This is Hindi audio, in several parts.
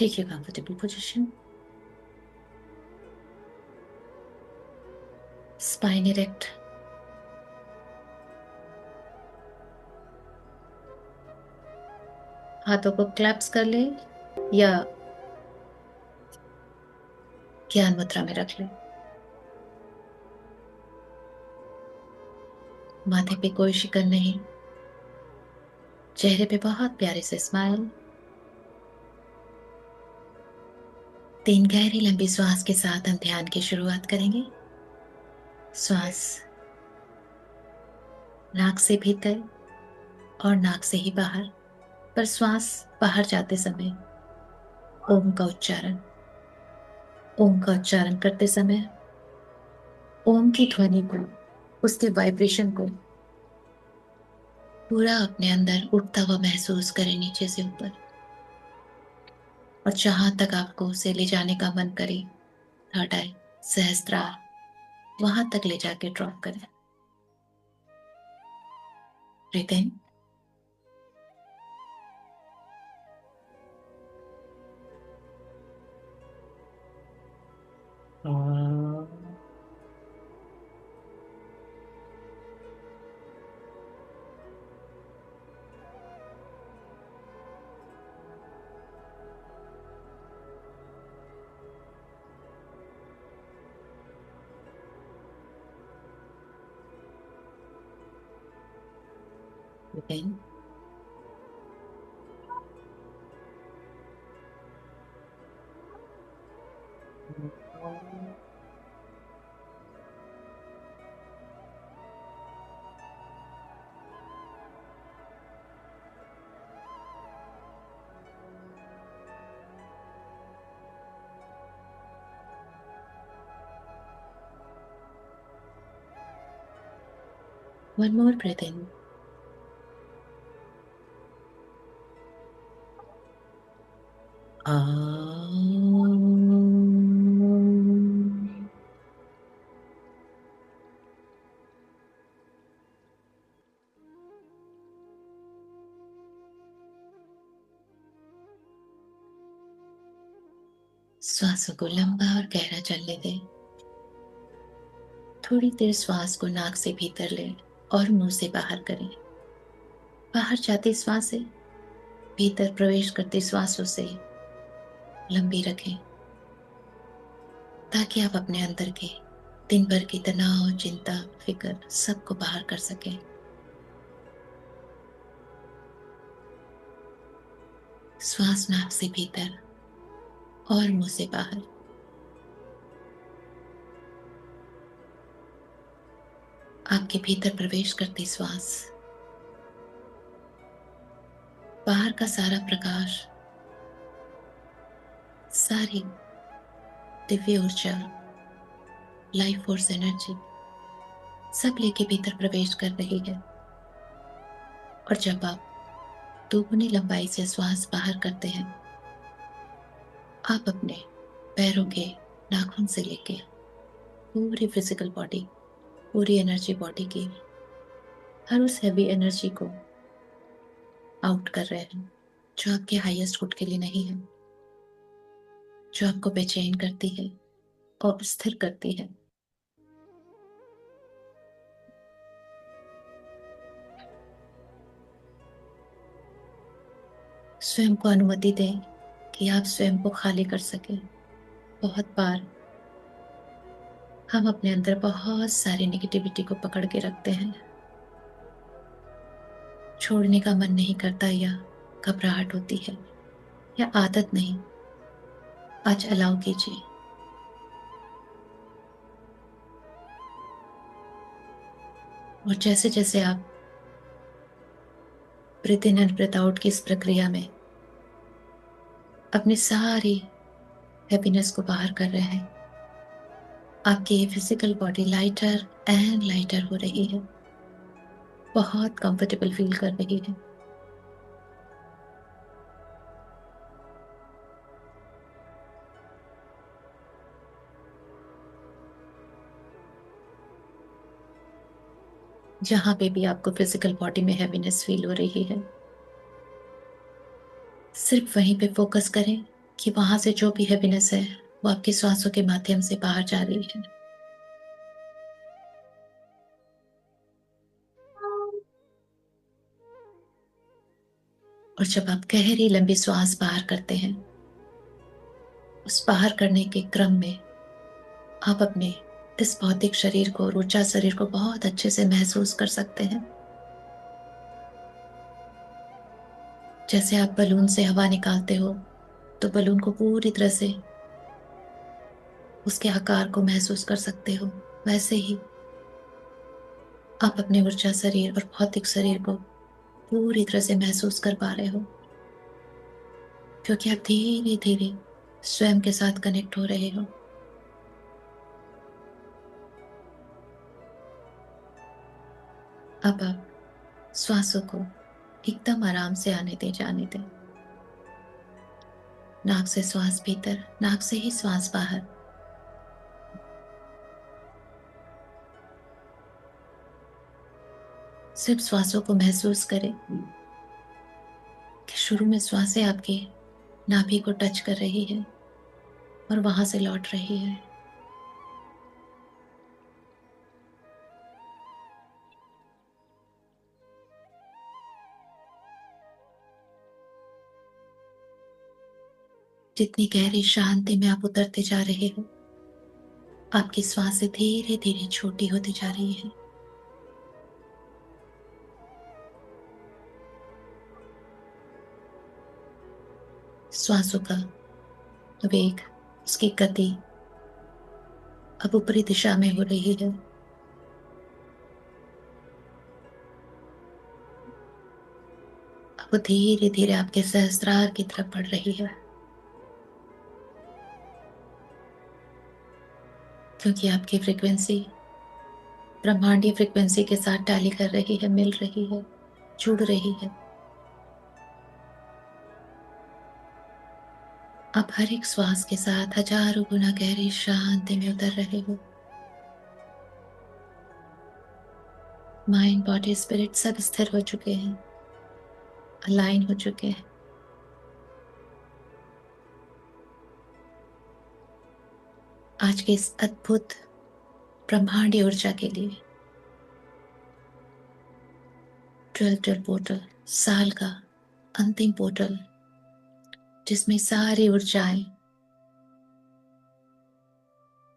Take your comfortable position. Spine erect. हाथों को क्लैप्स कर ले या ज्ञान मुद्रा में रख ले। माथे पे कोई शिकन नहीं, चेहरे पे बहुत प्यारे से स्माइल। 3 गहरी लंबी श्वास के साथ हम ध्यान की शुरुआत करेंगे। श्वास नाक से भीतर और नाक से ही बाहर, पर श्वास बाहर जाते समय ओम का उच्चारण। ओम का उच्चारण करते समय ओम की ध्वनि को, उसके वाइब्रेशन को पूरा अपने अंदर उठता हुआ महसूस करें, नीचे से ऊपर, और जहां तक आपको उसे ले जाने का मन करे, थर्ड आई, सहस्त्रार, वहां तक ले जाके ड्रॉप करें। Breathe in, breathe in, one more breath in, श्वासों को लंबा और गहरा चलने दें। थोड़ी देर श्वास को नाक से भीतर लें और मुंह से बाहर करें। बाहर जाती श्वासें भीतर प्रवेश करती श्वासों से लंबी रखें, ताकि आप अपने अंदर के दिन भर की तनाव, चिंता, फिक्र सबको बाहर कर सकें। श्वास नाक से भीतर और मुंह से बाहर। आपके भीतर प्रवेश करती श्वास बाहर का सारा प्रकाश, सारी दिव्य ऊर्जा, लाइफ फोर्स एनर्जी सब लेके भीतर प्रवेश कर रही है। और जब आप दोगुनी लंबाई से श्वास बाहर करते हैं, आप अपने पैरों के नाखून से लेके पूरी फिजिकल बॉडी, पूरी एनर्जी बॉडी की हर उस हैवी एनर्जी को आउट कर रहे हैं जो आपके हाईएस्ट गुड के लिए नहीं है, जो आपको बेचैन करती है और स्थिर करती है। स्वयं को अनुमति दें कि आप स्वयं को खाली कर सकें। बहुत बार हम अपने अंदर बहुत सारी नेगेटिविटी को पकड़ के रखते हैं, छोड़ने का मन नहीं करता, या घबराहट होती है, या आदत नहीं। आज अलाउ कीजिए, और जैसे जैसे आप breathe in and breathe out की इस प्रक्रिया में अपनी सारी हैप्पीनेस को बाहर कर रहे हैं, आपकी ये physical body lighter and lighter हो रही है, बहुत कंफर्टेबल फील कर रही है। जहां पे भी आपको फिजिकल बॉडी में हैवीनेस फील हो रही है, सिर्फ वहीं पे फोकस करें कि वहां से जो भी हैप्पीनेस है वो आपकी सांसों के माध्यम से बाहर जा रही है। और जब आप गहरी लंबी सांस बाहर करते हैं, उस बाहर करने के क्रम में आप अपने इस भौतिक शरीर को और ऊर्जा शरीर को बहुत अच्छे से महसूस कर सकते हैं। जैसे आप बलून से हवा निकालते हो तो बलून को पूरी तरह से उसके आकार को महसूस कर सकते हो, वैसे ही आप अपने ऊर्जा शरीर और भौतिक शरीर को पूरी तरह से महसूस कर पा रहे हो, क्योंकि आप धीरे धीरे स्वयं के साथ कनेक्ट हो रहे हो। अब आप श्वासों को एकदम आराम से आने दें, जाने दें। नाक से श्वास भीतर, नाक से ही श्वास बाहर। सिर्फ श्वासों को महसूस करें कि शुरू में श्वासें आपकी नाभि को टच कर रही है और वहां से लौट रही है। जितनी गहरी शांति में आप उतरते जा रहे हो, आपकी श्वासें धीरे धीरे छोटी होती जा रही है। श्वासों का वेग, उसकी गति अब ऊपरी दिशा में हो रही है। अब वो धीरे धीरे आपके सहस्त्रार की तरफ बढ़ रही है, क्योंकि आपकी फ्रीक्वेंसी ब्रह्मांडीय फ्रीक्वेंसी के साथ टैली कर रही है, मिल रही है, जुड़ रही है। आप हर एक श्वास के साथ हजारों गुना गहरी शांति में उतर रहे हो। माइंड, बॉडी, स्पिरिट सब स्थिर हो चुके हैं, अलाइन हो चुके हैं। आज के इस अद्भुत ब्रह्मांडीय ऊर्जा के लिए 12 पोर्टल, साल का अंतिम पोर्टल, जिसमें सारी ऊर्जाएं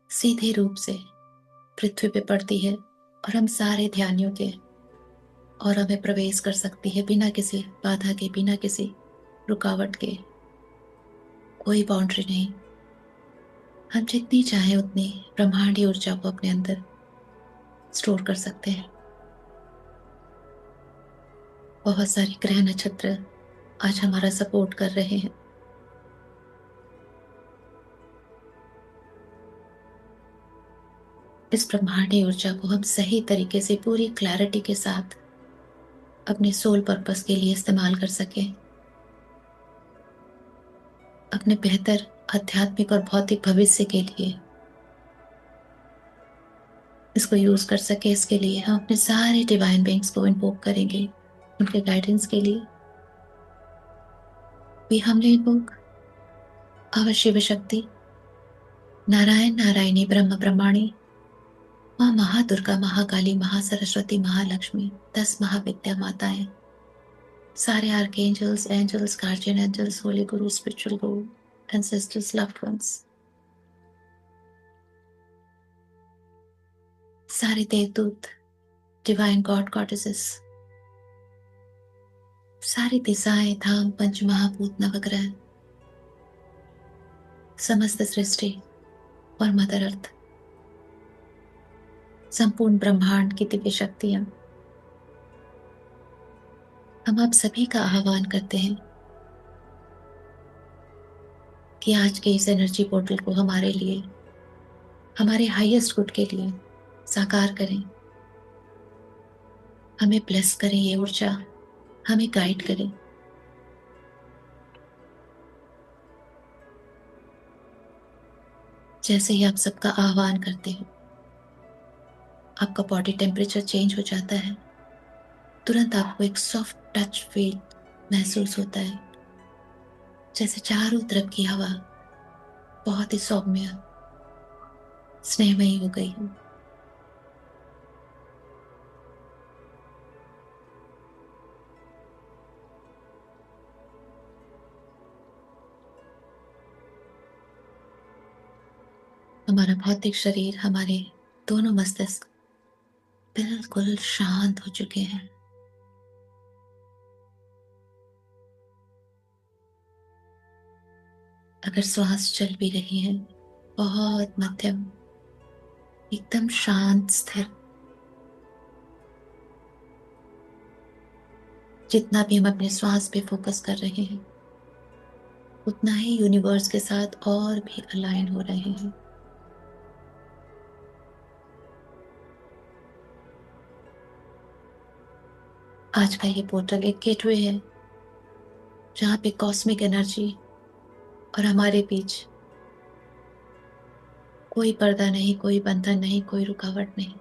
सीधे रूप से पृथ्वी पे पड़ती है और हम सारे ध्यानियों के और हमें प्रवेश कर सकती है बिना किसी बाधा के, बिना किसी रुकावट के। कोई बाउंड्री नहीं। हम जितनी चाहे उतनी ब्रह्मांडीय ऊर्जा को अपने अंदर स्टोर कर सकते हैं। बहुत सारे ग्रह नक्षत्र आज हमारा सपोर्ट कर रहे हैं। इस ब्रह्मांडीय ऊर्जा को हम सही तरीके से पूरी क्लैरिटी के साथ अपने सोल पर्पस के लिए इस्तेमाल कर सकें, अपने बेहतर आध्यात्मिक और भौतिक भविष्य के लिए इसको यूज कर सके। इसके लिए हम अपने सारे डिवाइन बीइंग्स को इन्वोक करेंगे, उनके गाइडेंस के लिए। वी हमले इन्वोक आवर शिव शक्ति, नारायण नारायणी, ब्रह्म ब्रह्माणी, माँ महादुर्गा, महाकाली, महासरस्वती, महालक्ष्मी, 10 महाविद्या माताएं, सारे archangels, angels, guardian angels, holy guru, spiritual गुरु, एंसेस्टर्स, लव्ड वंस, सारे देवदूत, डिवाइन गॉड गॉडेसेस, सारी दिशाएं, धाम, पंच महाभूत, नवग्रह, समस्त सृष्टि और मदर अर्थ, संपूर्ण ब्रह्मांड की दिव्य शक्तियां, हम आप सभी का आह्वान करते हैं कि आज के इस एनर्जी पोर्टल को हमारे लिए, हमारे हाईएस्ट गुड के लिए साकार करें। हमें ब्लेस करें, ये ऊर्जा हमें गाइड करें। जैसे ही आप सबका आह्वान करते हो, आपका बॉडी टेम्परेचर चेंज हो जाता है। तुरंत आपको एक सॉफ्ट टच फील महसूस होता है। जैसे चारों तरफ की हवा बहुत ही सौम्य, स्नेहमयी हो गई हो। हमारा भौतिक शरीर, हमारे दोनों मस्तिष्क बिल्कुल शांत हो चुके हैं। अगर श्वास चल भी रही है, बहुत मध्यम, एकदम शांत, स्थिर। जितना भी हम अपने श्वास पे फोकस कर रहे हैं, उतना ही यूनिवर्स के साथ और भी अलाइन हो रहे हैं। आज का ये पोर्टल एक गेटवे है, जहाँ पे कॉस्मिक एनर्जी और हमारे बीच कोई पर्दा नहीं, कोई बंधन नहीं, कोई रुकावट नहीं।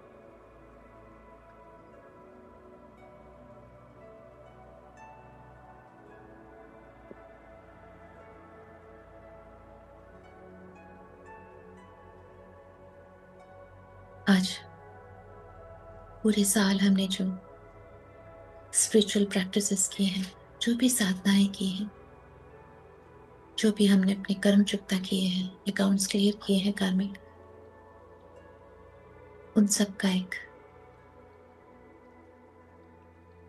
आज पूरे साल हमने जो स्पिरिचुअल प्रैक्टिसेस किए हैं, जो भी साधनाएं की हैं, जो भी हमने अपने कर्म चुकता किए हैं, अकाउंट्स क्लियर किए हैं कार्मिक, उन सब का एक,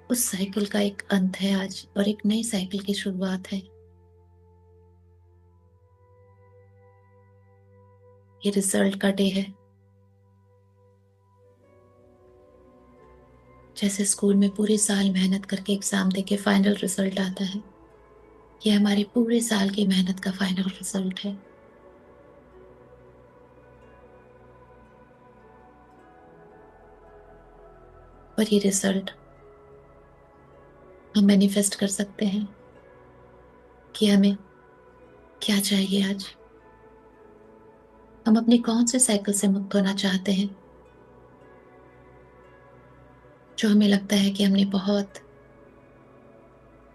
उस साइकिल का एक अंत है आज, और एक नई साइकिल की शुरुआत है। ये रिजल्ट का डे है। जैसे स्कूल में पूरे साल मेहनत करके एग्जाम देके फाइनल रिजल्ट आता है, ये हमारे पूरे साल की मेहनत का फाइनल रिजल्ट है। और ये रिजल्ट हम मैनिफेस्ट कर सकते हैं कि हमें क्या चाहिए आज। हम अपनी कौन से साइकिल से मुक्त होना चाहते हैं, जो हमें लगता है कि हमने बहुत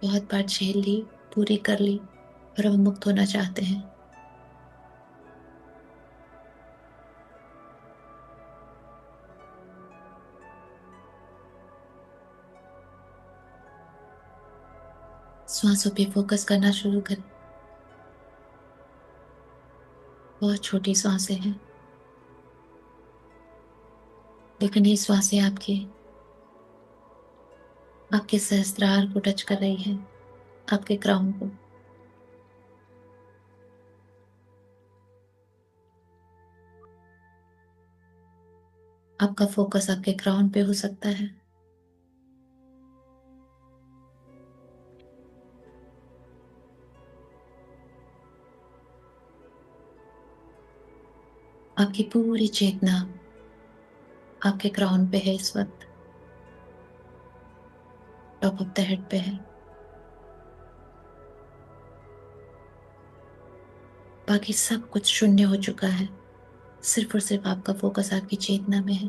बहुत बार झेल ली, पूरी कर ली, और हम मुक्त होना चाहते हैं। श्वासों पे फोकस करना शुरू करें। बहुत छोटी सांसें हैं, लेकिन ये श्वासें आपके आपके सहस्त्रार को टच कर रही है, आपके क्राउन को। आपका फोकस आपके क्राउन पे हो सकता है। आपकी पूरी चेतना आपके क्राउन पे है इस वक्त, टॉप ऑफ द हेड पे है। बाकी सब कुछ शून्य हो चुका है, सिर्फ और सिर्फ आपका फोकस आपकी चेतना में है।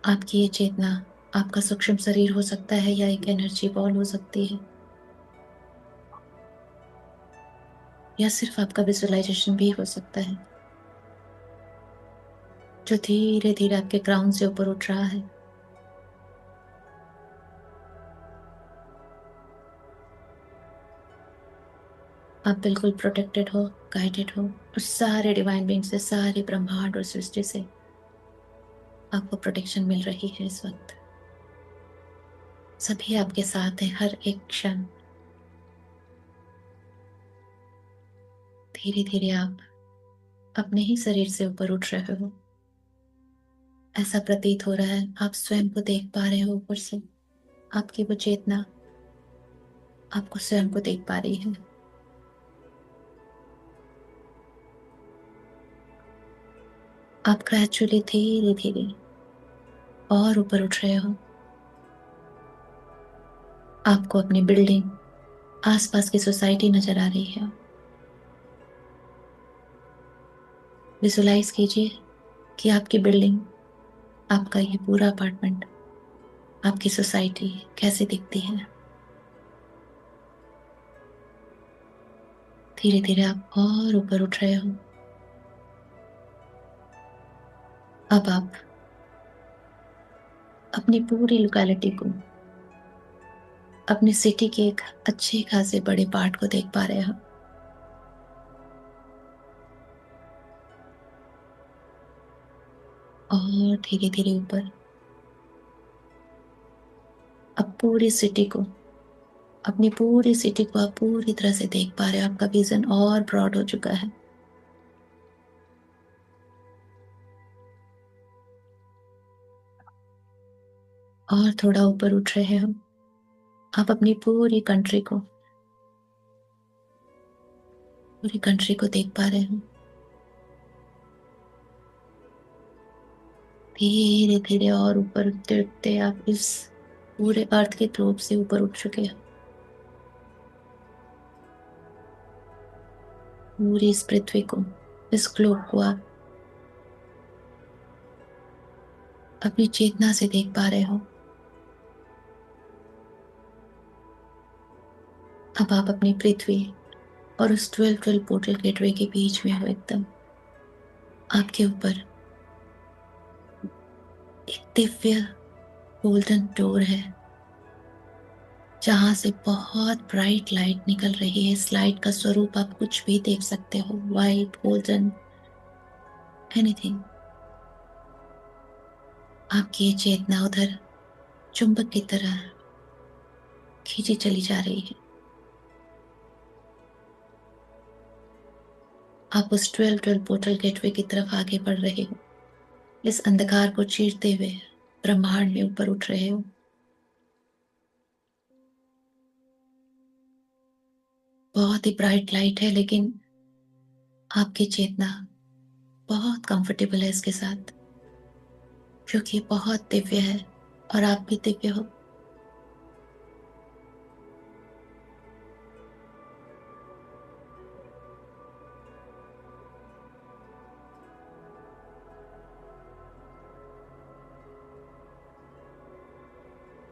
आपकी ये चेतना आपका सूक्ष्म शरीर हो सकता है, या एक एनर्जी बॉल हो सकती है, या सिर्फ आपका विजुअलाइजेशन भी हो सकता है, जो धीरे धीरे आपके क्राउन से ऊपर उठ रहा है। आप बिल्कुल प्रोटेक्टेड हो, गाइडेड हो, और सारे डिवाइन बीइंग से, सारे ब्रह्मांड और सृष्टि से आपको प्रोटेक्शन मिल रही है इस वक्त। सभी आपके साथ हैं हर एक क्षण। धीरे धीरे आप अपने ही शरीर से ऊपर उठ रहे हो। ऐसा प्रतीत हो रहा है आप स्वयं को देख पा रहे हो ऊपर से। आपकी वो चेतना आपको स्वयं को देख पा रही है। आप ग्रेजुअली धीरे धीरे और ऊपर उठ रहे हो। आपको अपनी बिल्डिंग, आसपास की सोसाइटी नजर आ रही है। विजुलाइज कीजिए कि आपकी बिल्डिंग, आपका ये पूरा अपार्टमेंट आपकी सोसाइटी कैसी दिखती है। धीरे धीरे आप और ऊपर उठ रहे हो। अब आप अपनी पूरी लोकेलिटी को, अपनी सिटी के एक अच्छे खासे बड़े पार्ट को देख पा रहे हो। और धीरे धीरे ऊपर अब पूरी सिटी को, अपनी पूरी सिटी को आप पूरी तरह से देख पा रहे हो। आपका विजन और ब्रॉड हो चुका है। और थोड़ा ऊपर उठ रहे हो। आप अपनी पूरी कंट्री को देख पा रहे हो। धीरे धीरे और ऊपर उठते उठते आप इस पूरे अर्थ के ग्लोब से ऊपर उठ चुके हो। पूरी इस पृथ्वी को, इस ग्लोब को आप अपनी चेतना से देख पा रहे हो। अब आप अपनी पृथ्वी और उस 12 पोर्टल गेटवे के बीच में हो एकदम। आपके ऊपर एक दिव्य गोल्डन डोर है, जहां से बहुत ब्राइट लाइट निकल रही है। इस लाइट का स्वरूप आप कुछ भी देख सकते हो, वाइट, गोल्डन, एनीथिंग। आपकी ये चेतना उधर चुंबक की तरह खींची चली जा रही है। आप उस 12 पोर्टल गेटवे की तरफ आगे बढ़ रहे हो। इस अंधकार को चीरते हुए ब्रह्मांड में ऊपर उठ रहे हो। बहुत ही ब्राइट लाइट है, लेकिन आपकी चेतना बहुत कंफर्टेबल है इसके साथ, क्योंकि ये बहुत दिव्य है और आप भी दिव्य हो।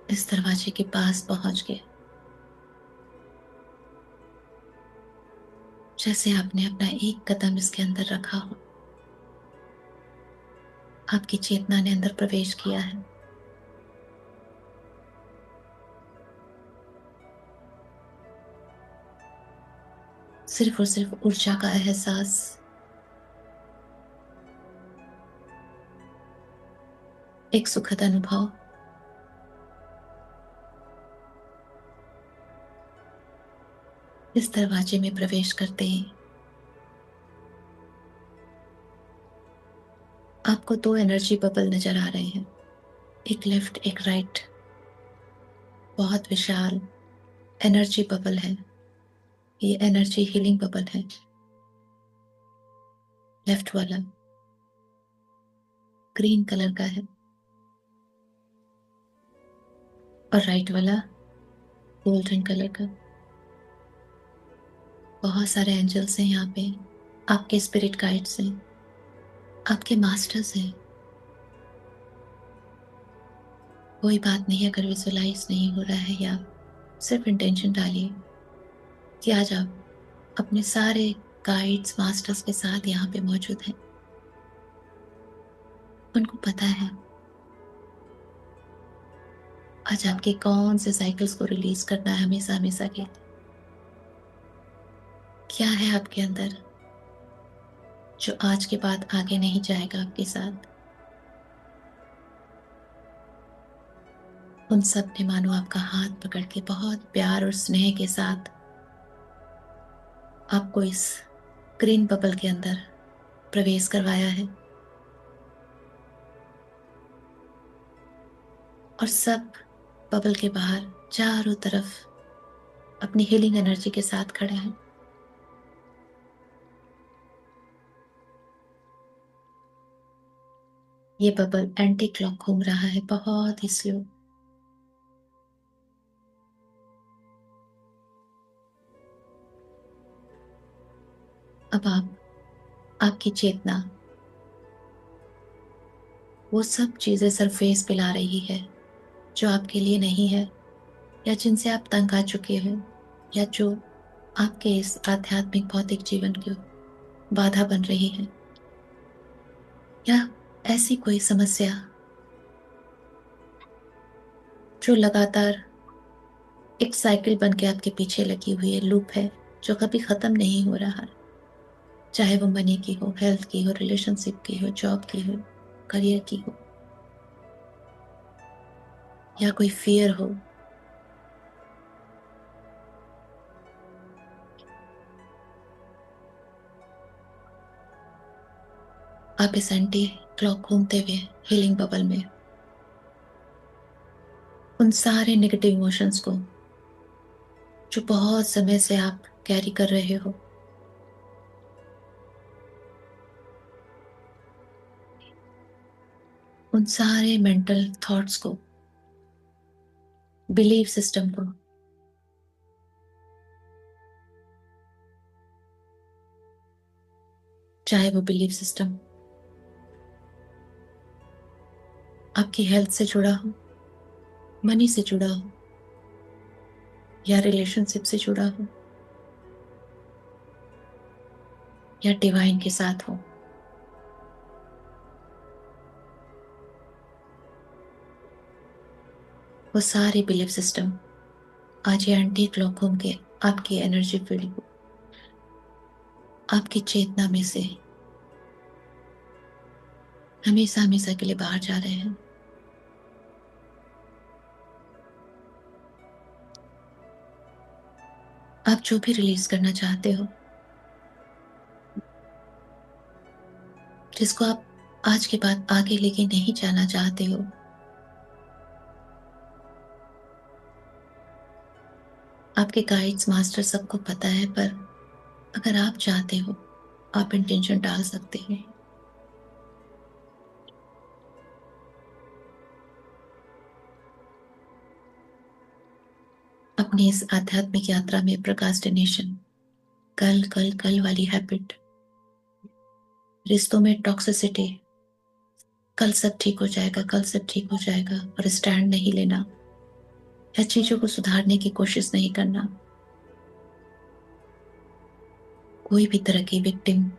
इस दरवाजे के पास पहुंच गए। जैसे आपने अपना एक कदम इसके अंदर रखा हो, आपकी चेतना ने अंदर प्रवेश किया है। सिर्फ और सिर्फ ऊर्जा का एहसास, एक सुखद अनुभव। इस दरवाजे में प्रवेश करते ही आपको दो एनर्जी बबल नजर आ रहे हैं, एक लेफ्ट एक राइट। बहुत विशाल एनर्जी बबल है। ये एनर्जी हीलिंग बबल है। लेफ्ट वाला ग्रीन कलर का है और राइट वाला गोल्डन कलर का। बहुत सारे एंजल्स हैं यहाँ पे, आपके स्पिरिट गाइड्स हैं, आपके मास्टर्स हैं। कोई बात नहीं अगर विजुलाइज नहीं हो रहा है, या सिर्फ इंटेंशन डालिए कि आज आप अपने सारे गाइड्स मास्टर्स के साथ यहाँ पे मौजूद हैं। उनको पता है आज आपके कौन से साइकिल्स को रिलीज करना है हमेशा हमेशा के लिए। क्या है आपके अंदर जो आज के बाद आगे नहीं जाएगा आपके साथ। उन सब ने मानो आपका हाथ पकड़ के बहुत प्यार और स्नेह के साथ आपको इस ग्रीन बबल के अंदर प्रवेश करवाया है। और सब बबल के बाहर चारों तरफ अपनी हीलिंग एनर्जी के साथ खड़े हैं। ये बबल एंटी क्लॉक घूम रहा है, बहुत ही स्लो। अब आपकी चेतना वो सब चीजें सरफेस पे ला रही है जो आपके लिए नहीं है, या जिनसे आप तंग आ चुके हो, या जो आपके इस आध्यात्मिक भौतिक जीवन की बाधा बन रही है, या ऐसी कोई समस्या जो लगातार एक साइकिल बन के आपके पीछे लगी हुई है, लूप है जो कभी खत्म नहीं हो रहा है। चाहे वो मनी की हो, हेल्थ की हो, रिलेशनशिप की हो, जॉब की हो, करियर की हो, या कोई फियर हो। आप इस एंटी क्लॉक घूमते हुए हीलिंग बबल में उन सारे नेगेटिव इमोशंस को जो बहुत समय से आप कैरी कर रहे हो, उन सारे मेंटल थॉट्स को, बिलीफ सिस्टम को, चाहे वो बिलीफ सिस्टम आपकी हेल्थ से जुड़ा हो, मनी से जुड़ा हो, या रिलेशनशिप से जुड़ा हो, या डिवाइन के साथ हो, वो सारे बिलीफ सिस्टम आज ये एंटी क्लॉक घूम के आपकी एनर्जी फील्ड को, आपकी चेतना में से हमेशा हमेशा के लिए बाहर जा रहे हैं। आप जो भी रिलीज करना चाहते हो, जिसको आप आज के बाद आगे लेके नहीं जाना चाहते हो, आपके गाइड्स मास्टर सबको पता है, पर अगर आप चाहते हो आप इंटेंशन डाल सकते हैं। अपनी इस आध्यात्मिक यात्रा में प्रोक्रास्टिनेशन, कल कल कल वाली हैबिट, रिश्तों में टॉक्सिसिटी, कल सब ठीक हो जाएगा, कल सब ठीक हो जाएगा, और स्टैंड नहीं लेना, या चीजों को सुधारने की कोशिश नहीं करना, कोई भी तरह की विक्टिम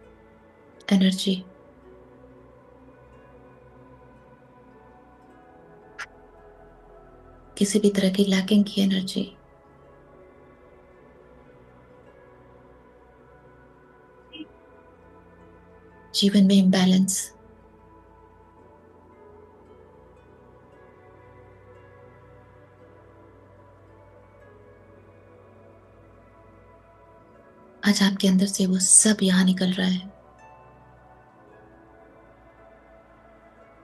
एनर्जी, किसी भी तरह की लैकिंग की एनर्जी, जीवन में इम्बैलेंस, आज आपके अंदर से वो सब यहां निकल रहा है।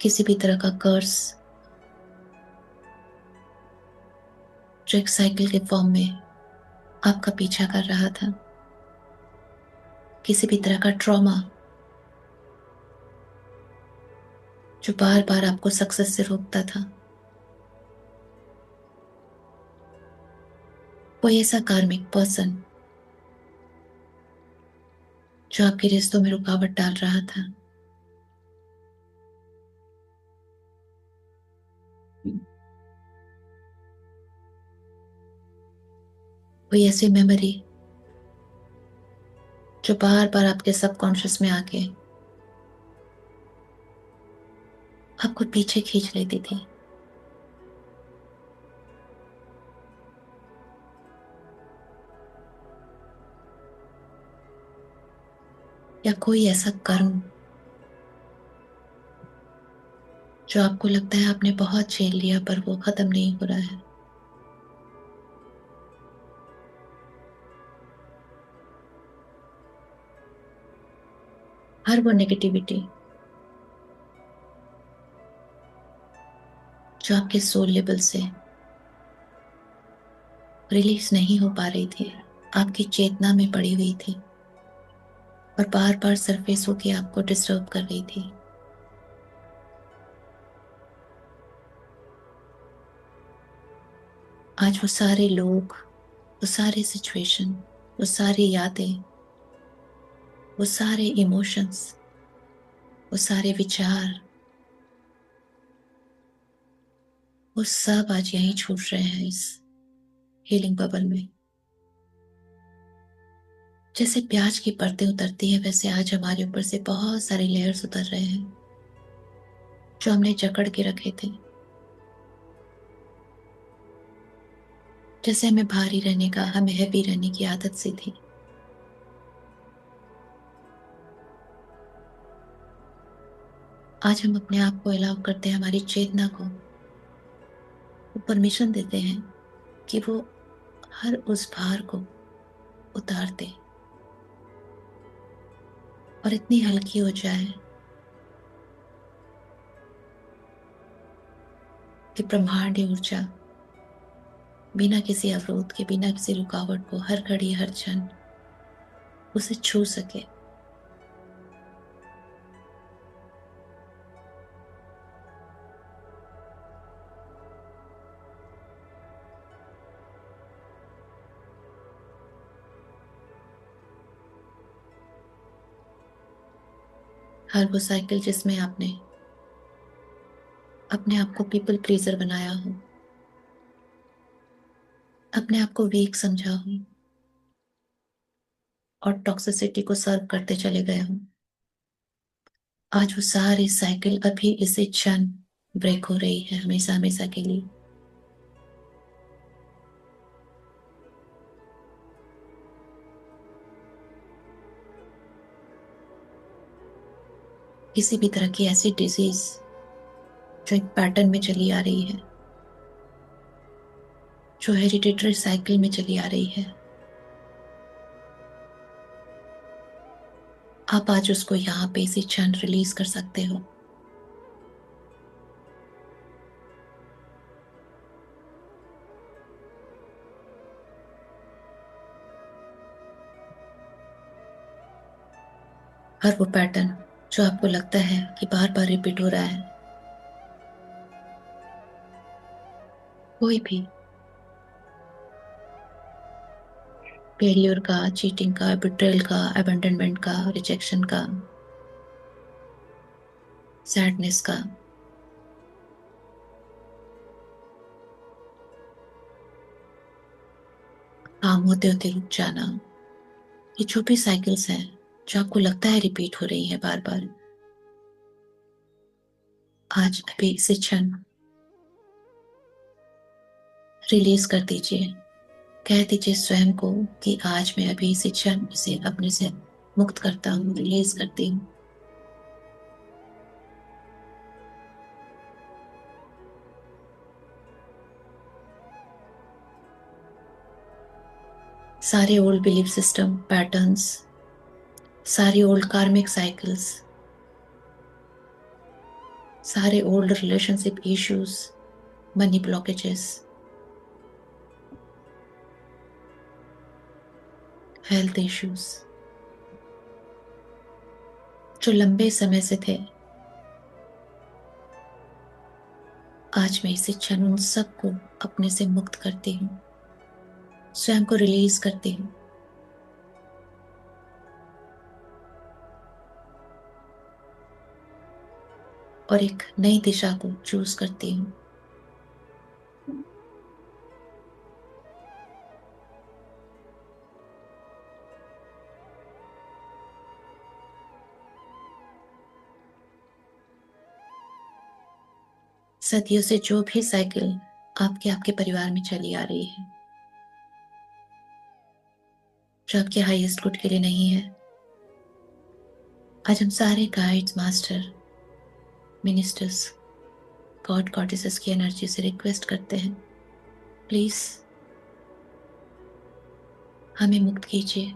किसी भी तरह का कर्स जो एक साइकिल के फॉर्म में आपका पीछा कर रहा था, किसी भी तरह का ट्रॉमा जो बार बार आपको सक्सेस से रोकता था, कोई ऐसा कार्मिक पर्सन जो आपके रिश्तों में रुकावट डाल रहा था, कोई ऐसी मेमोरी जो बार बार आपके सबकॉन्शियस में आके आपको पीछे खींच लेती थी, या कोई ऐसा कर्म जो आपको लगता है आपने बहुत झेल लिया पर वो खत्म नहीं हो रहा है। हर वो नेगेटिविटी जो आपके सोल लेवल से रिलीज नहीं हो पा रही थी, आपकी चेतना में पड़ी हुई थी, और बार बार सरफेस होके आपको डिस्टर्ब कर रही थी, आज वो सारे लोग, वो सारे सिचुएशन, वो सारी यादें, वो सारे इमोशंस, वो सारे विचार वो सब आज यहीं छूट रहे हैं इस हीलिंग बबल में। जैसे प्याज की परतें उतरती है, वैसे आज हमारे ऊपर से बहुत सारे लेयर्स उतर रहे हैं जो हमने जकड़ के रखे थे। जैसे हमें भारी रहने का, हमें हैवी रहने की आदत सी थी। आज हम अपने आप को अलाउ करते हैं, हमारी चेतना को परमिशन देते हैं कि वो हर उस भार को उतार दे और इतनी हल्की हो जाए कि ब्रह्मांडी ऊर्जा बिना किसी अवरोध के, बिना किसी रुकावट को, हर घड़ी हर क्षण उसे छू सके। हर वो साइकिल जिसमें आपने अपने आप को पीपल प्लीजर बनाया हो, अपने आप को वीक समझा हो और टॉक्सिसिटी को सर्व करते चले गए हो, आज वो सारी साइकिल अभी इसी क्षण ब्रेक हो रही है, हमेशा हमेशा के लिए। किसी भी तरह की ऐसी डिजीज जो एक पैटर्न में चली आ रही है, जो हेरिडिटरी साइकिल में चली आ रही है, आप आज उसको यहाँ पे इसी क्षण रिलीज कर सकते हो। हर वो पैटर्न जो आपको लगता है कि बार बार रिपीट हो रहा है, कोई भी फेलियर का, चीटिंग का, बिट्रेल का, अबैंडनमेंट का, रिजेक्शन का, सैडनेस का, काम होते होते रुक जाना, ये जो भी साइकिल्स हैं जो आपको लगता है रिपीट हो रही है बार बार, आज अभी इसी क्षण रिलीज कर दीजिए। कह दीजिए स्वयं को कि आज मैं अभी इसी क्षण इसे अपने से मुक्त करता हूँ, रिलीज करती हूँ। सारे ओल्ड बिलीफ सिस्टम, पैटर्न्स, सारी ओल्ड कार्मिक साइकिल्स, सारे old relationship issues, money blockages, health issues जो लंबे समय से थे, आज मैं इसी क्षण उन सबको अपने से मुक्त करती हूँ, स्वयं को रिलीज करती हूँ और एक नई दिशा को चूज करती हूँ। सदियों से जो भी साइकिल आपके आपके परिवार में चली आ रही है, जो आपके हाईएस्ट गुड के लिए नहीं है, आज हम सारे guides, master, ministers, God goddesses की एनर्जी से रिक्वेस्ट करते हैं, प्लीज हमें मुक्त कीजिए,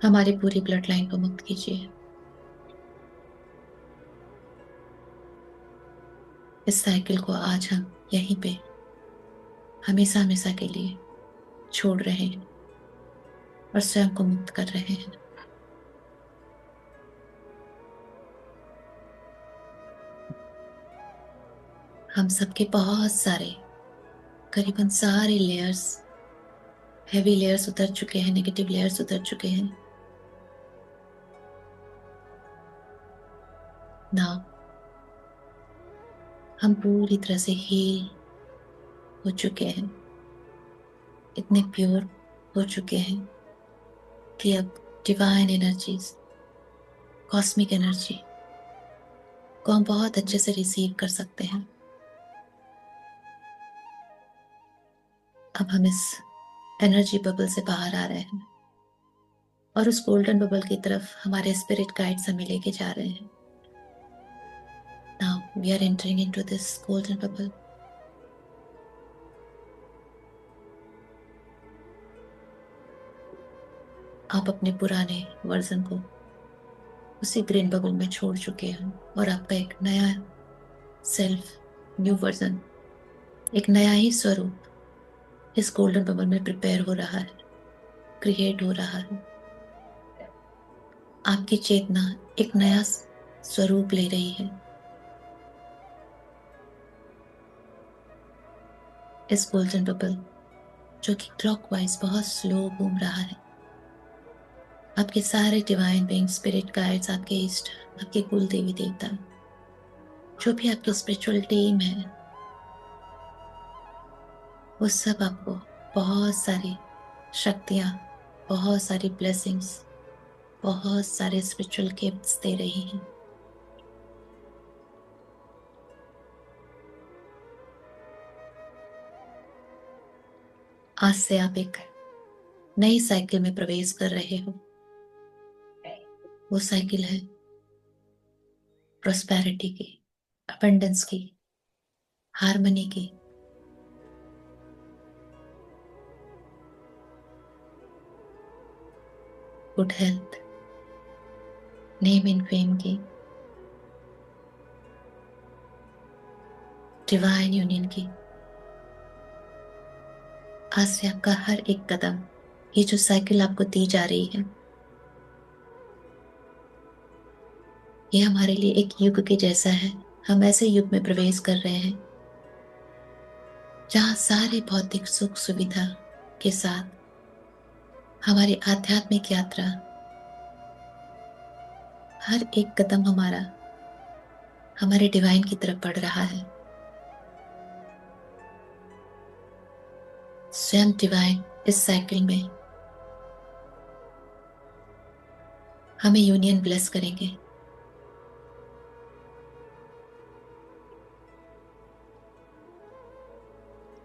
हमारी पूरी ब्लड लाइन को मुक्त कीजिए। इस साइकिल को आज हम यहीं पे हमेशा हमेशा के लिए छोड़ रहे हैं और स्वयं को मुक्त कर रहे हैं। हम सबके बहुत सारे, करीबन सारे लेयर्स, हैवी लेयर्स उतर चुके हैं, नेगेटिव लेयर्स उतर चुके हैं। नाउ हम पूरी तरह से हील हो चुके हैं, इतने प्योर हो चुके हैं कि अब डिवाइन एनर्जीज, कॉस्मिक एनर्जी को हम बहुत अच्छे से रिसीव कर सकते हैं। अब हम इस एनर्जी बबल से बाहर आ रहे हैं और उस गोल्डन बबल की तरफ हमारे स्पिरिट गाइड्स हमें लेके जा रहे हैं। Now we are entering into this golden bubble. आप अपने पुराने वर्जन को उसी ग्रीन बबल में छोड़ चुके हैं और आपका एक नया सेल्फ, न्यू वर्जन, एक नया ही स्वरूप इस गोल्डन बबल में प्रिपेयर हो रहा है, क्रिएट हो रहा है। आपकी चेतना एक नया स्वरूप ले रही है। इस गोल्डन बबल जो कि क्लॉकवाइज बहुत स्लो घूम रहा है, आपके सारे डिवाइन बीइंग, स्पिरिट गाइड्स, आपके इष्ट, आपके कुल देवी देवता, जो भी आपकी स्पिरिचुअल टीम है, वो सब आपको बहुत सारी शक्तियाँ, बहुत सारी ब्लेसिंग्स, बहुत सारे स्पिरिचुअल गिफ्ट्स दे रही हैं। आज से आप एक नई साइकिल में प्रवेश कर रहे हो। वो साइकिल है प्रोस्पेरिटी की, अबंडेंस की, हार्मनी की, good health, name and fame की, डिवाइन यूनियन की। आज से आपका हर एक कदम, ये जो साइकिल आपको दी जा रही है, ये हमारे लिए एक युग के जैसा है। हम ऐसे युग में प्रवेश कर रहे हैं जहाँ सारे भौतिक सुख सुविधा के साथ हमारी आध्यात्मिक यात्रा, हर एक कदम हमारा हमारे डिवाइन की तरफ बढ़ रहा है। स्वयं डिवाइन इस साइकिल में हमें यूनियन ब्लेस करेंगे।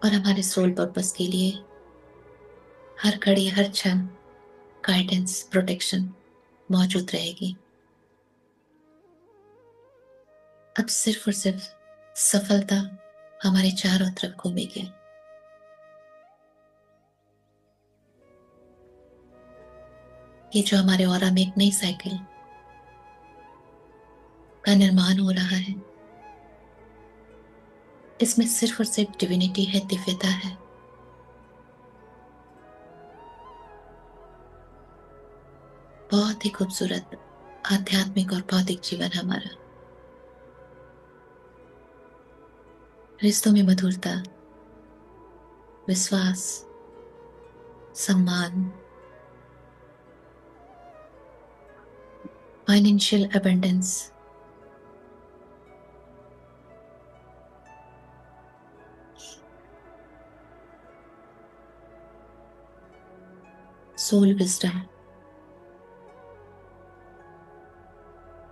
और हमारे सोल पर्पस के लिए हर घड़ी, हर क्षण गाइडेंस, प्रोटेक्शन मौजूद रहेगी। अब सिर्फ और सिर्फ सफलता हमारे चारों तरफ घूमेगी। ये जो हमारे ऑरा में एक नई साइकिल का निर्माण हो रहा है, इसमें सिर्फ और सिर्फ डिविनिटी है, दिव्यता है। बहुत ही खूबसूरत आध्यात्मिक और भौतिक जीवन हमारा। रिश्तों में मधुरता, विश्वास, सम्मान, फाइनेंशियल अबंडेंस, सोल विजडम,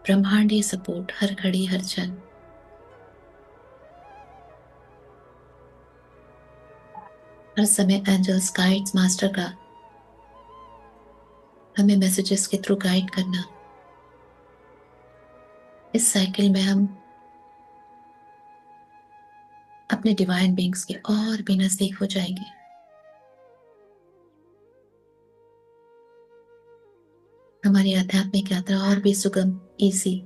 ब्रह्मांडीय सपोर्ट हर घड़ी, हर क्षण। हर समय एंजल्स, गाइड्स, मास्टर का हमें मैसेजेस के थ्रू गाइड करना। इस साइकिल में हम अपने डिवाइन बीइंग्स के और भी नजदीक हो जाएंगे। हमारी आध्यात्मिक यात्रा और भी सुगम, इजी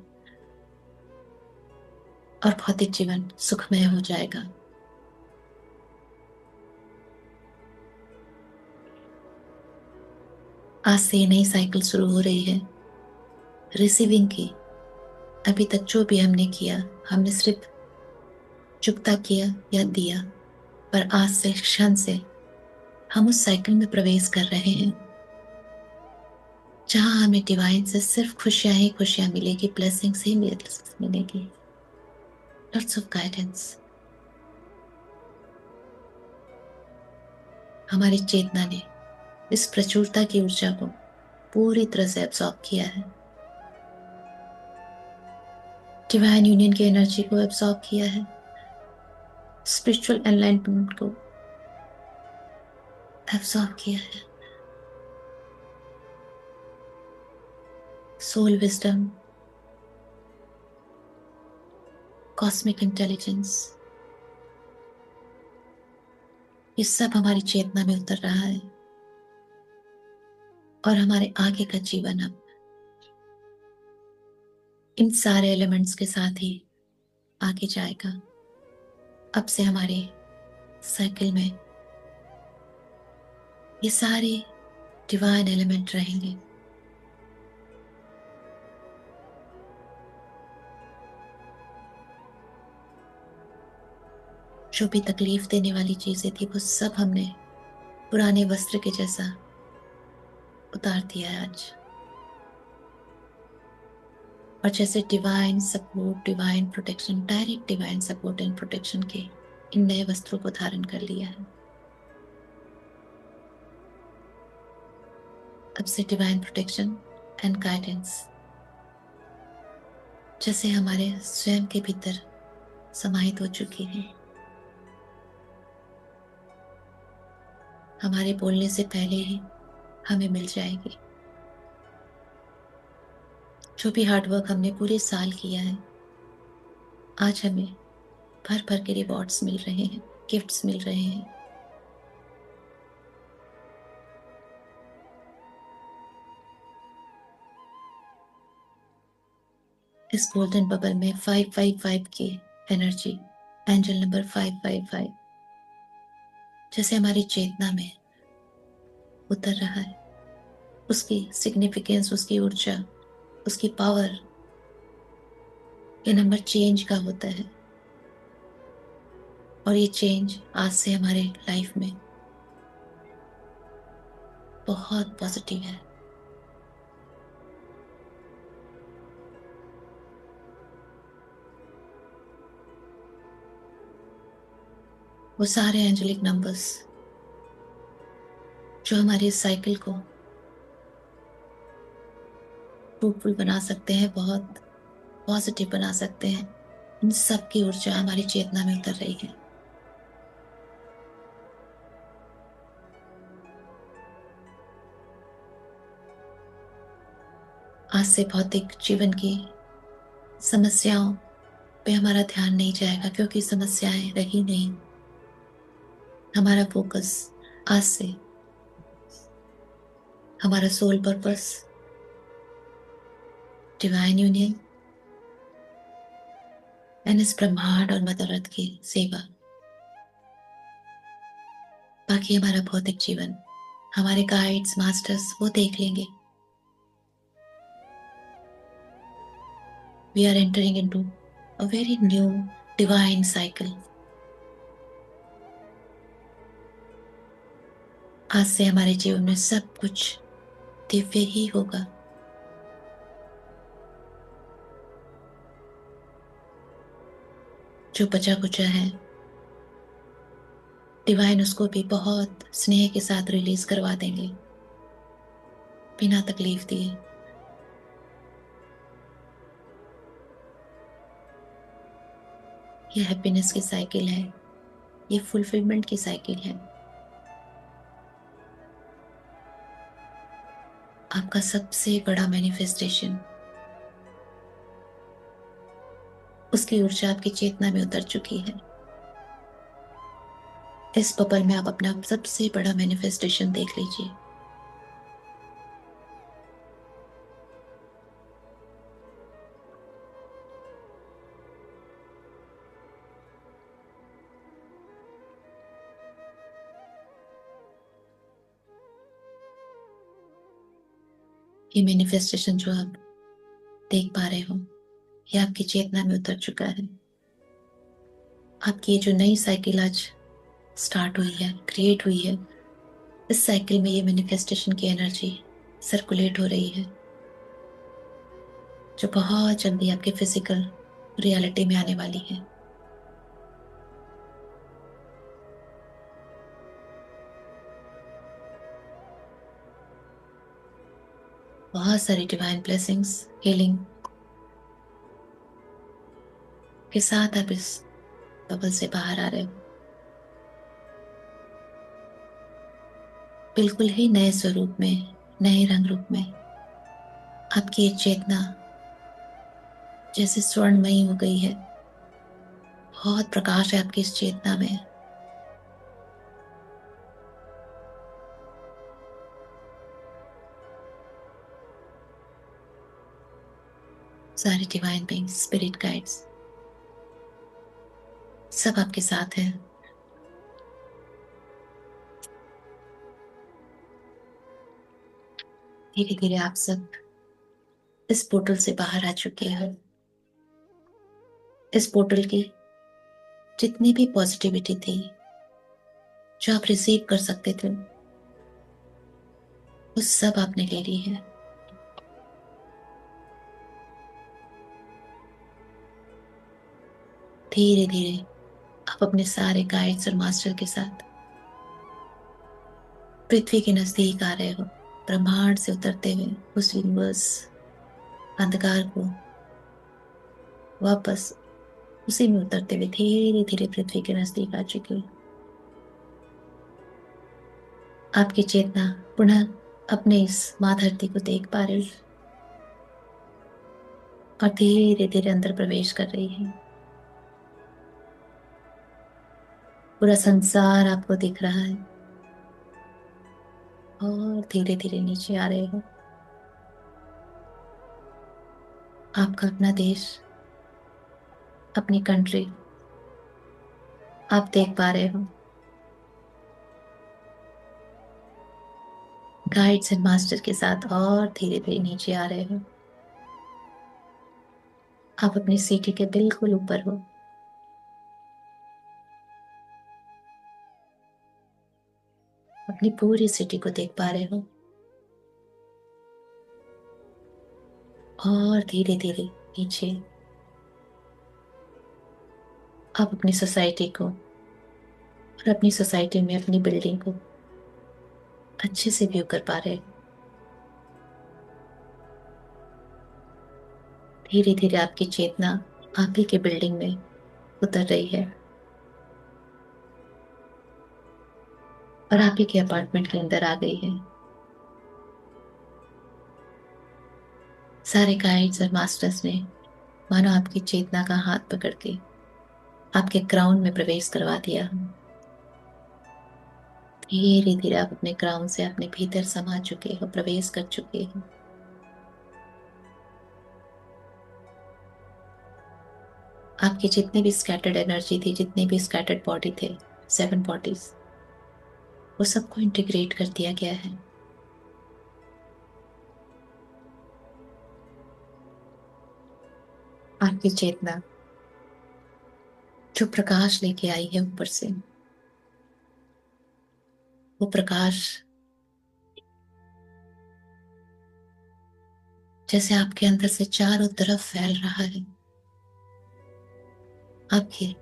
और भौतिक जीवन सुखमय हो जाएगा। आज से ये नई साइकिल शुरू हो रही है रिसीविंग की। अभी तक जो भी हमने किया, हमने सिर्फ चुकता किया या दिया, पर आज से, क्षण से हम उस साइकिल में प्रवेश कर रहे हैं जहां हमें डिवाइन से सिर्फ खुशियां ही खुशियां मिलेगी, ब्लेसिंग्स ही मिलेगी। Lots of guidance. हमारी चेतना ने इस प्रचुरता की ऊर्जा को पूरी तरह से एब्सॉर्ब किया है, डिवाइन यूनियन की एनर्जी को एब्सॉर्ब किया है, स्पिरिचुअल एनलाइटमेंट को एब्सॉर्ब किया है, सोल विजडम, कॉस्मिक इंटेलिजेंस, ये सब हमारी चेतना में उतर रहा है और हमारे आगे का जीवन अब इन सारे एलिमेंट्स के साथ ही आगे जाएगा। अब से हमारे साइकिल में ये सारे डिवाइन एलिमेंट रहेंगे। जो भी तकलीफ देने वाली चीजें थी वो सब हमने पुराने वस्त्र के जैसा उतार दिया है आज। और जैसे divine support, divine protection, direct divine support and protection के इन नए वस्त्रों को धारण कर लिया है। अब से डिवाइन प्रोटेक्शन एंड गाइडेंस जैसे हमारे स्वयं के भीतर समाहित हो चुकी है, हमारे बोलने से पहले ही हमें मिल जाएगी। जो भी हार्डवर्क हमने पूरे साल किया है, आज हमें भर भर के रिवॉर्ड्स मिल रहे हैं, गिफ्ट्स मिल रहे हैं। इस गोल्डन बबल में 555 की एनर्जी, एंजल नंबर 555 जैसे हमारी चेतना में उतर रहा है, उसकी सिग्निफिकेंस, उसकी ऊर्जा, उसकी पावर, ये नंबर चेंज का होता है। और ये चेंज आज से हमारे लाइफ में बहुत पॉजिटिव है। वो सारे एंजेलिक नंबर्स जो हमारी साइकिल को फ्रूटफुल बना सकते हैं, बहुत पॉजिटिव बना सकते हैं, इन सब की ऊर्जा हमारी चेतना में उतर रही है। आज से भौतिक जीवन की समस्याओं पे हमारा ध्यान नहीं जाएगा, क्योंकि समस्याएं रही नहीं। हमारा फोकस आज से हमारा soul purpose, divine union and इस ब्रह्मांड और मदर अर्थ की सेवा। बाकी हमारा भौतिक जीवन हमारे गाइड्स, मास्टर्स वो देख लेंगे। We are entering into a very new divine cycle. आज से हमारे जीवन में सब कुछ दिव्य ही होगा। जो बचा कुचा है, डिवाइन उसको भी बहुत स्नेह के साथ रिलीज करवा देंगे, बिना तकलीफ दिए। ये हैप्पीनेस की साइकिल है, ये फुलफिलमेंट की साइकिल है। आपका सबसे बड़ा मैनिफेस्टेशन, उसकी ऊर्जा आपकी चेतना में उतर चुकी है। इस बबल में आप अपना सबसे बड़ा मैनिफेस्टेशन देख लीजिए। ये मैनिफेस्टेशन जो आप देख पा रहे हो, ये आपकी चेतना में उतर चुका है। आपकी ये जो नई साइकिल आज स्टार्ट हुई है, क्रिएट हुई है, इस साइकिल में ये मैनिफेस्टेशन की एनर्जी सर्कुलेट हो रही है, जो बहुत जल्दी आपके फिजिकल रियलिटी में आने वाली है। बहुत सारी डिवाइन ब्लेसिंग्स, हीलिंग के साथ आप इस बबल से बाहर आ रहे हो, बिल्कुल ही नए स्वरूप में, नए रंग रूप में। आपकी ये चेतना जैसे स्वर्णमयी हो गई है। बहुत प्रकाश है आपकी इस चेतना में। सारे डिवाइन बीइंग्स, स्पिरिट गाइड्स सब आपके साथ हैं। धीरे धीरे आप सब इस पोर्टल से बाहर आ चुके हो। इस पोर्टल की जितनी भी पॉजिटिविटी थी जो आप रिसीव कर सकते थे, वो सब आपने ले ली है। धीरे धीरे आप अपने सारे गाइड्स और मास्टर के साथ पृथ्वी के नजदीक आ रहे हो, ब्रह्मांड से उतरते हुए उस यूनिवर्स अंधकार को वापस उसी में उतरते हुए धीरे धीरे पृथ्वी के नजदीक आ चुके हो। आपकी चेतना पुनः अपने इस माँ धरती को देख पा रही है और धीरे धीरे अंदर प्रवेश कर रही है। पूरा संसार आपको दिख रहा है और धीरे धीरे नीचे आ रहे हो। आपका अपना देश, अपनी कंट्री आप देख पा रहे हो। गाइड्स एंड मास्टर के साथ और धीरे धीरे नीचे आ रहे हो। आप अपनी सिटी के बिल्कुल ऊपर हो। अपनी पूरी सिटी को देख पा रहे हो और धीरे धीरे नीचे आप अपनी सोसाइटी को और अपनी सोसाइटी में अपनी बिल्डिंग को अच्छे से व्यू कर पा रहे हो। धीरे धीरे आपकी चेतना आप ही के बिल्डिंग में उतर रही है और आप ही के अपार्टमेंट के अंदर आ गई है। सारे गाइड्स और मास्टर्स ने मानो आपकी चेतना का हाथ पकड़ के आपके क्राउन में प्रवेश करवा दिया। धीरे धीरे आप अपने क्राउन से अपने भीतर समा चुके हो, प्रवेश कर चुके हो। आपकी जितनी भी स्कैटर्ड एनर्जी थी, जितने भी स्कैटर्ड बॉडी थे, 7 बॉडीज, वो सबको इंटीग्रेट कर दिया गया है। आपकी चेतना जो प्रकाश लेके आई है ऊपर से, वो प्रकाश जैसे आपके अंदर से चारों तरफ फैल रहा है। आपके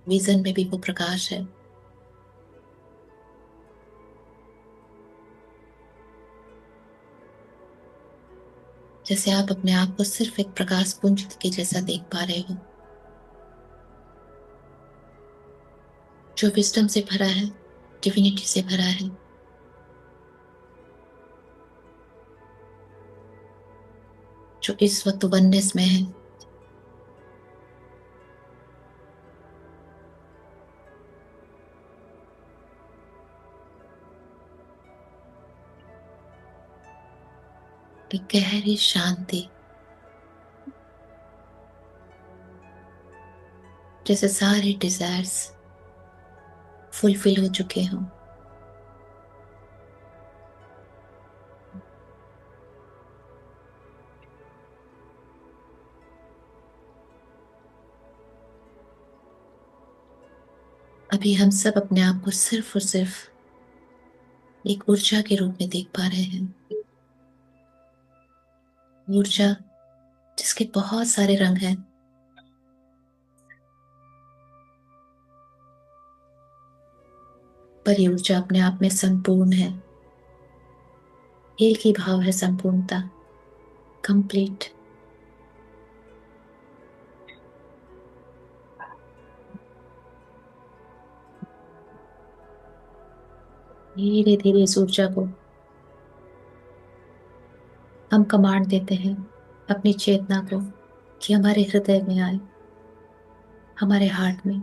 विजन में भी वो प्रकाश है। जैसे आप अपने आप को सिर्फ एक प्रकाश पुंज के जैसा देख पा रहे हो, जो विजडम से भरा है, डिविनिटी से भरा है। जो इस वक्त वननेस में है। एक गहरी शांति, जैसे सारे डिजायर्स फुलफिल हो चुके हों। अभी हम सब अपने आप को सिर्फ और सिर्फ एक ऊर्जा के रूप में देख पा रहे हैं। ऊर्जा जिसके बहुत सारे रंग हैं, पर ये ऊर्जा अपने आप में संपूर्ण है। एक ही भाव है, संपूर्णता, कंप्लीट। धीरे धीरे इस ऊर्जा को हम कमांड देते हैं अपनी चेतना को कि हमारे हृदय में आए, हमारे हार्ट में।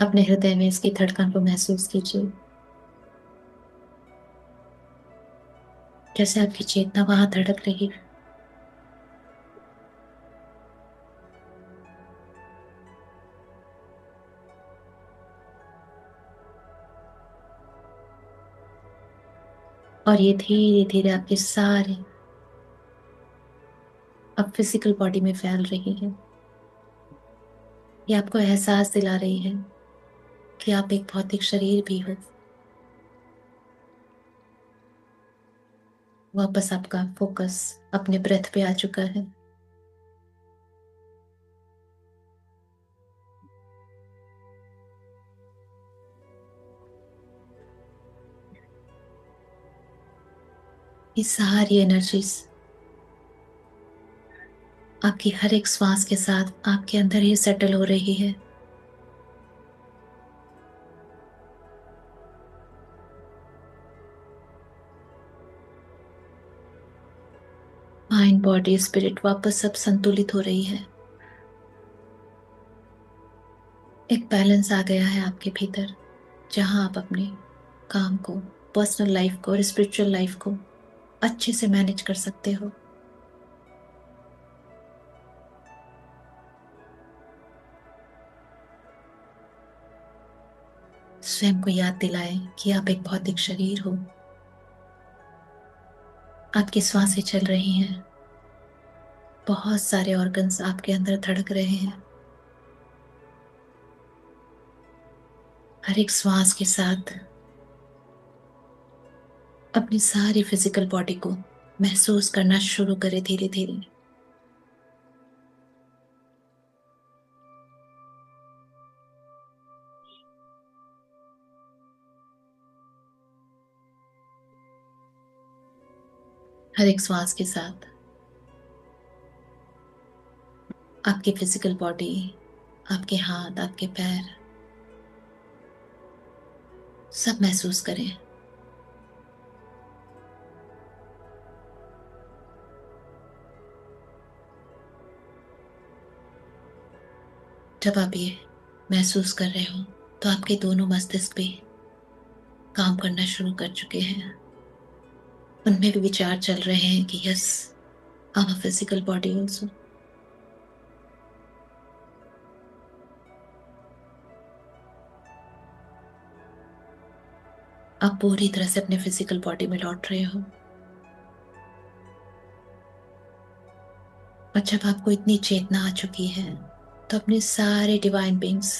अपने हृदय में इसकी धड़कन को महसूस कीजिए, जैसे आपकी चेतना वहां धड़क रही है। और ये धीरे धीरे आपके सारे अब फिजिकल बॉडी में फैल रही है। ये आपको एहसास दिला रही है कि आप एक भौतिक शरीर भी हो। वापस आपका फोकस अपने ब्रेथ पे आ चुका है। ये सारी एनर्जीज आपकी हर एक श्वास के साथ आपके अंदर ही सेटल हो रही है। माइंड बॉडी स्पिरिट वापस सब संतुलित हो रही है। एक बैलेंस आ गया है आपके भीतर, जहां आप अपने काम को, पर्सनल लाइफ को और स्पिरिचुअल लाइफ को अच्छे से मैनेज कर सकते हो। स्वयं को याद दिलाएं कि आप एक भौतिक शरीर हो। आपकी सांसें चल रही हैं, बहुत सारे ऑर्गन्स आपके अंदर धड़क रहे हैं। हर एक श्वास के साथ अपनी सारी फिजिकल बॉडी को महसूस करना शुरू करें धीरे धीरे। हर एक श्वास के साथ आपकी फिजिकल बॉडी, आपके हाथ, आपके पैर सब महसूस करें। जब आप ये महसूस कर रहे हो तो आपके दोनों मस्तिष्क भी काम करना शुरू कर चुके हैं। उनमें भी विचार चल रहे हैं कि yes, I am a physical body also. आप पूरी तरह से अपने फिजिकल बॉडी में लौट रहे हो। और जब आपको इतनी चेतना आ चुकी है तो अपने सारे डिवाइन बींग्स,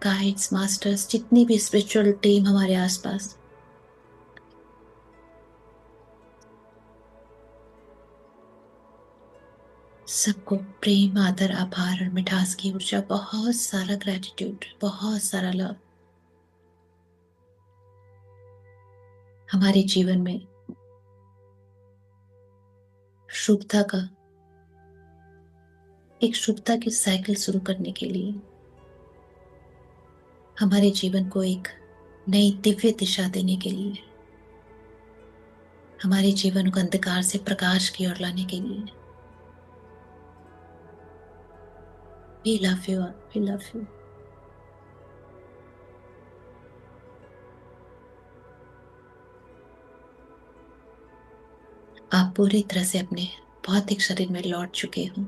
गाइड्स, मास्टर्स, जितनी भी स्पिरिचुअल टीम हमारे आसपास, सबको प्रेम, आदर, आभार और मिठास की ऊर्जा, बहुत सारा ग्रेटिट्यूड, बहुत सारा लव हमारे जीवन में शुभता का, एक शुभता की साइकिल शुरू करने के लिए, हमारे जीवन को एक नई दिव्य दिशा देने के लिए, हमारे जीवन को अंधकार से प्रकाश की ओर लाने के लिए। We love you, we love you. आप पूरी तरह से अपने भौतिक शरीर में लौट चुके हो।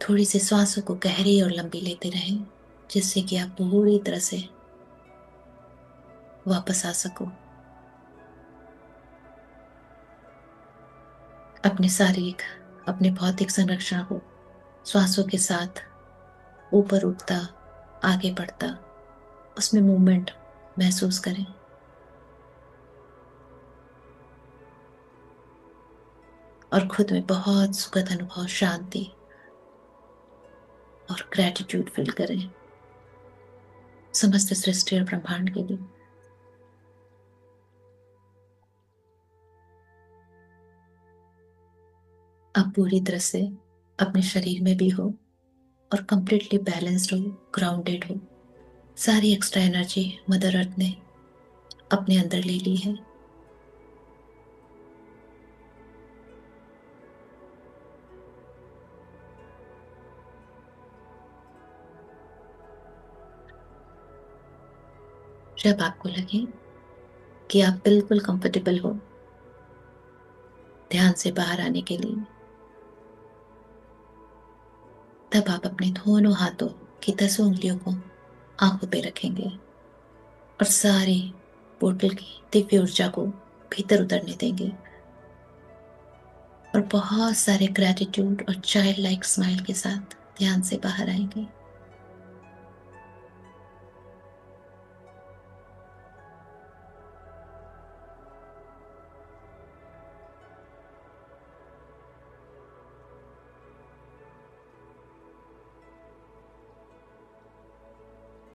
थोड़ी सी सांसों को गहरी और लंबी लेते रहें, जिससे कि आप पूरी तरह से वापस आ सको। अपने शारीरिक, अपने भौतिक संरचना को श्वासों के साथ ऊपर उठता, आगे बढ़ता, उसमें मूवमेंट महसूस करें। और खुद में बहुत सुखद अनुभव, शांति और ग्रेटिट्यूड फील करें। समस्त सृष्टि और ब्रह्मांड के लिए। आप पूरी तरह से अपने शरीर में भी हो और कंप्लीटली बैलेंस्ड हो, ग्राउंडेड हो। सारी एक्स्ट्रा एनर्जी मदर अर्थ ने अपने अंदर ले ली है। जब आपको लगे कि आप बिल्कुल कंफर्टेबल हो ध्यान से बाहर आने के लिए, तब आप अपने दोनों हाथों की 10 उंगलियों को आंखों पे रखेंगे और सारी पोर्टल की दिव्य ऊर्जा को भीतर उतरने देंगे और बहुत सारे ग्रैटिट्यूड और चाइल्ड लाइक स्माइल के साथ ध्यान से बाहर आएंगे।